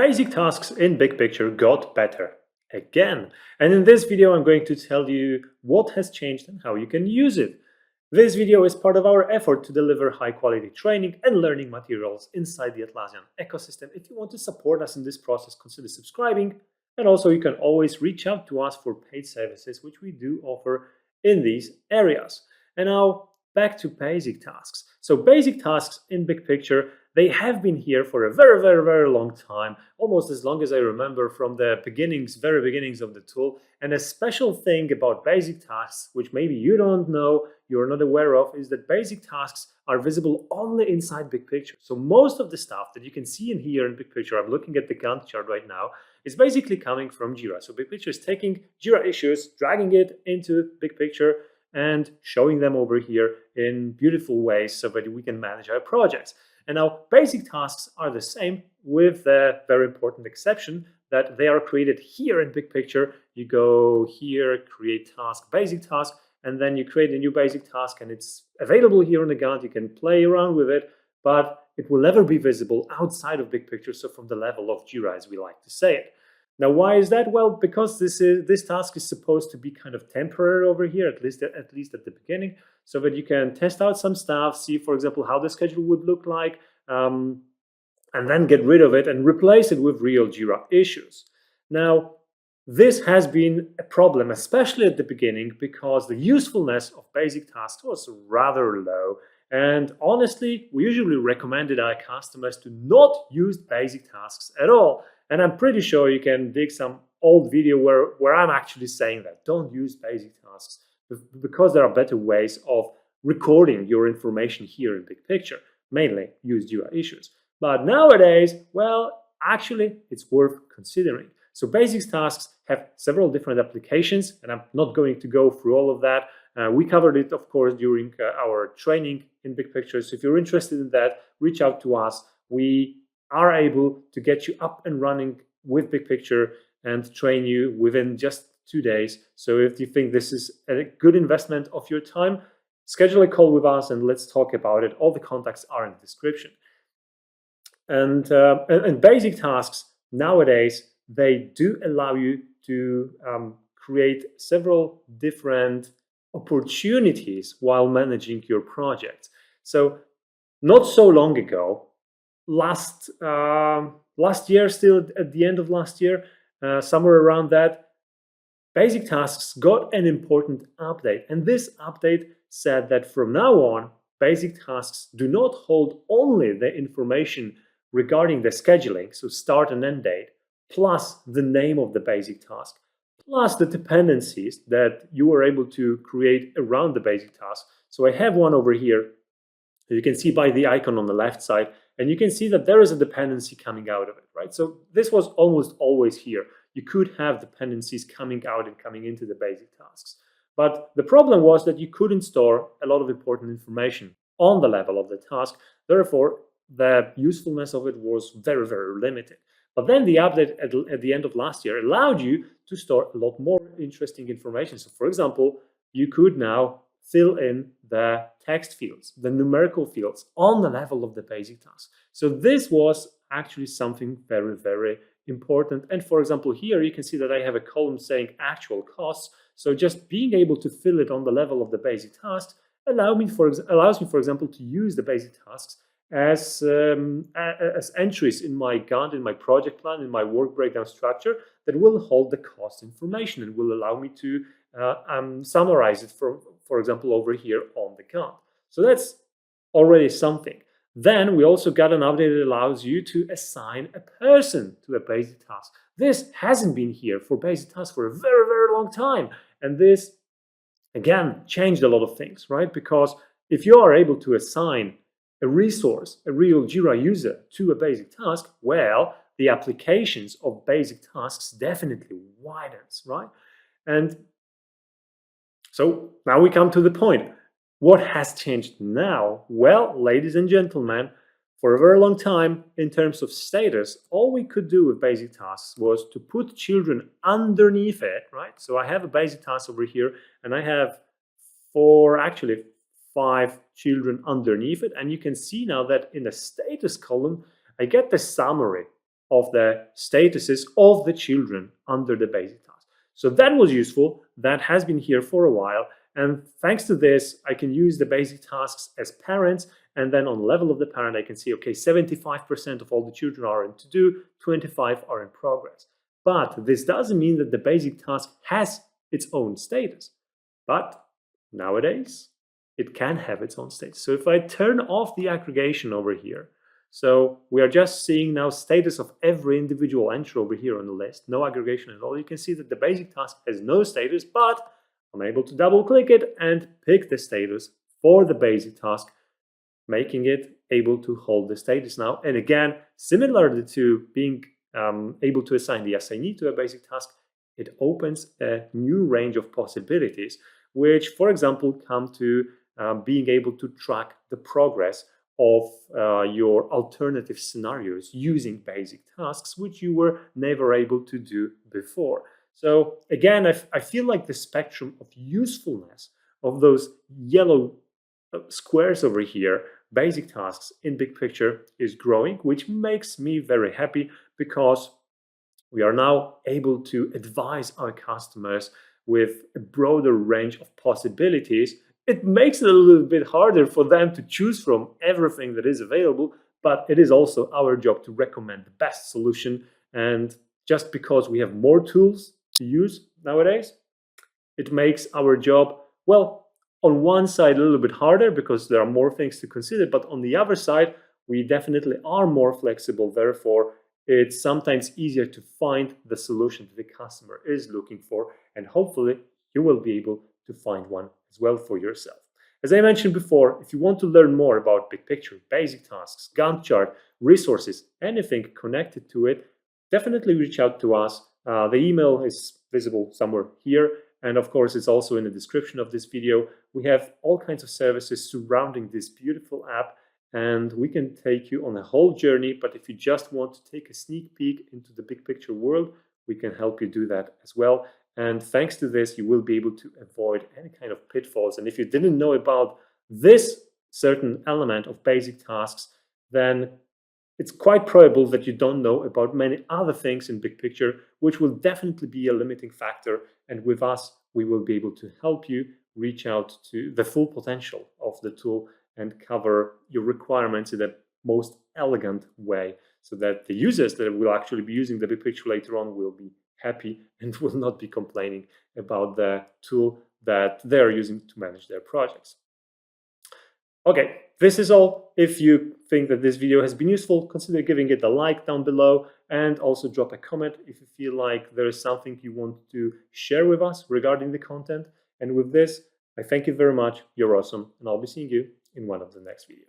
Basic tasks in BigPicture got better again. And in this video, I'm going to tell you what has changed and how you can use it. This video is part of our effort to deliver high-quality training and learning materials inside the Atlassian ecosystem. If you want to support us in this process, consider subscribing. And also, you can always reach out to us for paid services, which we do offer in these areas. And now, back to basic tasks. So basic tasks in BigPicture, they have been here for a very, very, very long time, almost as long as I remember from the very beginnings of the tool. And a special thing about basic tasks, which maybe you don't know, you're not aware of, is that basic tasks are visible only inside BigPicture. So most of the stuff that you can see in here in BigPicture, I'm looking at the Gantt chart right now, is basically coming from Jira. So BigPicture is taking Jira issues, dragging it into BigPicture, and showing them over here in beautiful ways so that we can manage our projects. And now basic tasks are the same, with the very important exception that they are created here in BigPicture. You go here, create task, basic task, and then you create a new basic task, and it's available here on the Gantt. You can play around with it, but it will never be visible outside of BigPicture, so from the level of Jira, as we like to say it. Now, why is that? Well, because this task is supposed to be kind of temporary over here, at least at the beginning, so that you can test out some stuff, see, for example, how the schedule would look like, and then get rid of it and replace it with real Jira issues. Now, this has been a problem, especially at the beginning, because the usefulness of basic tasks was rather low. And honestly, we usually recommended our customers to not use basic tasks at all. And I'm pretty sure you can dig some old video where I'm actually saying that. Don't use basic tasks, because there are better ways of recording your information here in BigPicture. Mainly use Jira issues. But nowadays, well, actually, it's worth considering. So basic tasks have several different applications, and I'm not going to go through all of that. We covered it, of course, during our training in BigPicture. So if you're interested in that, reach out to us. We are able to get you up and running with BigPicture and train you within just 2 days. So if you think this is a good investment of your time, schedule a call with us and let's talk about it. All the contacts are in the description. And basic tasks nowadays, they do allow you to create several different opportunities while managing your projects. So not so long ago, last year, still at the end of last year, somewhere around that, basic tasks got an important update. And this update said that from now on, basic tasks do not hold only the information regarding the scheduling, so start and end date, plus the name of the basic task, plus the dependencies that you were able to create around the basic task. So I have one over here. You can see by the icon on the left side, and you can see that there is a dependency coming out of it, right? So this was almost always here. You could have dependencies coming out and coming into the basic tasks. But the problem was that you couldn't store a lot of important information on the level of the task. Therefore, the usefulness of it was very, very limited. But then the update at the end of last year allowed you to store a lot more interesting information. So for example, you could now fill in the text fields, the numerical fields on the level of the basic task. So this was actually something very, very important. And for example, here you can see that I have a column saying actual costs. So just being able to fill it on the level of the basic tasks allows me, for example, to use the basic tasks as entries in my Gantt, in my project plan, in my work breakdown structure that will hold the cost information and will allow me to summarize it, for example, over here on the Gantt. So that's already something. Then we also got an update that allows you to assign a person to a basic task. This hasn't been here for basic tasks for a very, very long time. And this, again, changed a lot of things, right? Because if you are able to assign a resource, a real Jira user, to a basic task, well, the applications of basic tasks definitely widens, right? And so now we come to the point. What has changed now? Well, ladies and gentlemen, for a very long time, in terms of status, all we could do with basic tasks was to put children underneath it, right? So I have a basic task over here, and I have actually 5 children underneath it. And you can see now that in the status column, I get the summary of the statuses of the children under the basic task. So that was useful. That has been here for a while. And thanks to this, I can use the basic tasks as parents. And then on the level of the parent, I can see, okay, 75% of all the children are in to do, 25 are in progress. But this doesn't mean that the basic task has its own status. But nowadays, it can have its own status. So if I turn off the aggregation over here, so we are just seeing now status of every individual entry over here on the list, no aggregation at all. You can see that the basic task has no status, but I'm able to double click it and pick the status for the basic task, making it able to hold the status now. And again, similarly to being able to assign the assignee to a basic task, it opens a new range of possibilities, which, for example, come to being able to track the progress of your alternative scenarios using basic tasks, which you were never able to do before. So again, I feel like the spectrum of usefulness of those yellow squares over here, basic tasks in Big Picture, is growing, which makes me very happy because we are now able to advise our customers with a broader range of possibilities. It makes it a little bit harder for them to choose from everything that is available, but it is also our job to recommend the best solution. And just because we have more tools to use nowadays, it makes our job, well, on one side a little bit harder because there are more things to consider, but on the other side, we definitely are more flexible. Therefore, it's sometimes easier to find the solution that the customer is looking for, and hopefully you will be able to find one as well for yourself. As I mentioned before, if you want to learn more about Big Picture, basic tasks, Gantt chart, resources, anything connected to it, definitely reach out to us. The email is visible somewhere here. And of course, it's also in the description of this video. We have all kinds of services surrounding this beautiful app, and we can take you on a whole journey. But if you just want to take a sneak peek into the Big Picture world, we can help you do that as well. And thanks to this, you will be able to avoid any kind of pitfalls. And if you didn't know about this certain element of basic tasks, then it's quite probable that you don't know about many other things in Big Picture, which will definitely be a limiting factor. And with us, we will be able to help you reach out to the full potential of the tool and cover your requirements in the most elegant way, so that the users that will actually be using the Big Picture later on will be happy and will not be complaining about the tool that they're using to manage their projects. Okay, this is all. If you think that this video has been useful, consider giving it a like down below, and also drop a comment if you feel like there is something you want to share with us regarding the content. And with this, I thank you very much. You're awesome, and I'll be seeing you in one of the next videos.